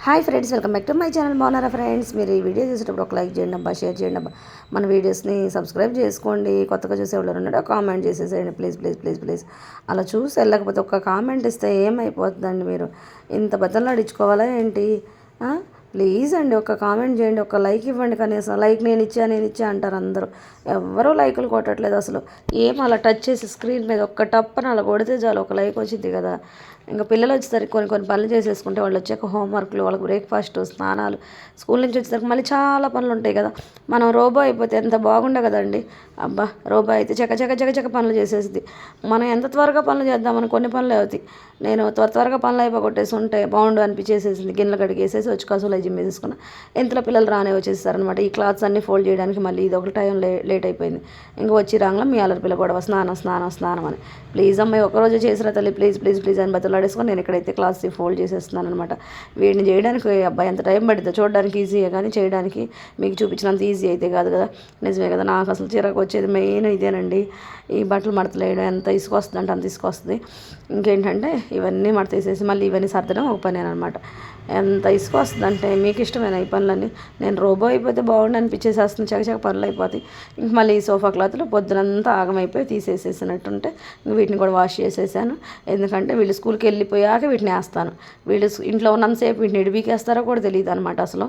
Hi friends, welcome back to my channel. బాగున్నారా friends? మీరు ఈ వీడియో చూసేటప్పుడు ఒక లైక్ చేయండి అబ్బా, షేర్ చేయండి అబ్బా, మన వీడియోస్ని సబ్స్క్రైబ్ చేసుకోండి. కొత్తగా చూసేవాళ్ళు ఉన్నాడో కామెంట్ చేసేసేయండి ప్లీజ్ ప్లీజ్ ప్లీజ్ ప్లీజ్. అలా చూసి వెళ్ళకపోతే ఒక్క కామెంట్ ఇస్తే ఏమైపోతుందండి? మీరు ఇంత బద్దలు అడించుకోవాలా ఏంటి? ప్లీజ్ అండి, ఒక కామెంట్ చేయండి, ఒక లైక్ ఇవ్వండి. కనీసం లైక్ నేను ఇచ్చా అంటారు అందరూ. ఎవరూ లైకులు కొట్టట్లేదు అసలు. ఏం అలా టచ్ చేసి స్క్రీన్ మీద ఒక్క టప్పని అలా కొడితే చాలు ఒక లైక్ వచ్చింది కదా. ఇంకా పిల్లలు వచ్చేసరికి కొన్ని పనులు చేసేసుకుంటే వాళ్ళు వచ్చాక హోంవర్క్లు, వాళ్ళకి బ్రేక్ఫాస్ట్, స్నానాలు, స్కూల్ నుంచి వచ్చేసరికి మళ్ళీ చాలా పనులు ఉంటాయి కదా. మనం రోబో అయిపోతే ఎంత బాగుండే కదండి. అబ్బా, రోబో అయితే చక్క పనులు చేసేసింది. మనం ఎంత త్వరగా పనులు చేద్దామని కొన్ని పనులు అవుతాయి. నేను త్వరగా పనులు అయిపోగొట్టేసి ఉంటే బాగుండు అనిపించేసేసింది. గిన్నెలు కడిగేసేసి వచ్చి కసులు జిమ్ వేసేసుకున్నా. ఇంతలో పిల్లలు రానే వచ్చేసారనమాట. ఈ క్లాత్స్ అన్నీ ఫోల్డ్ చేయడానికి మళ్ళీ ఇది ఒక టైం లేట్ అయిపోయింది. ఇంకా వచ్చి రాంగ్లో మీ అల్లరి పిల్ల గొడవ స్నానం అని. ప్లీజ్ అమ్మాయి ఒకరోజు చేసిన తల్లి ప్లీజ్ ప్లీజ్ ప్లీజ్ అని బతులాడేసుకొని నేను ఇక్కడైతే క్లాత్ ఫోల్డ్ చేసేస్తున్నాను అనమాట. వీడిని చేయడానికి అబ్బాయి ఎంత టైం పడుతుందో చూడడానికి ఈజీయే కానీ చేయడానికి మీకు చూపించినంత ఈజీ అయితే కాదు కదా. నిజమే కదా, నాకు అసలు చిరాకు వచ్చేది మెయిన్ ఇదేనండి. ఈ బట్టలు మడతలు వేయడం ఎంత ఇసుకొస్తుందంటే అంత ఇసుకొస్తుంది. ఇంకేంటంటే ఇవన్నీ మడత వేసేసి మళ్ళీ ఇవన్నీ సర్దడం ఒక పని అనమాట. ఎంత ఇసుక వస్తుందంటే మీకు ఇష్టమైన ఈ పనులన్నీ. నేను రోబో అయిపోతే బాగుండు అనిపించేసేస్తుంది. చకచక పనులు అయిపోతాయి. ఇంక మళ్ళీ ఈ సోఫా క్లాత్లో పొద్దునంతా ఆగమైపోయి తీసేసేసినట్టుంటే వీటిని కూడా వాష్ చేసేసాను. ఎందుకంటే వీళ్ళు స్కూల్కి వెళ్ళిపోయాక వీటిని వేస్తాను. వీళ్ళు ఇంట్లో ఉన్నంతసేపు వీటిని ఎడిబీకేస్తారో కూడా తెలియదు అనమాట అసలు.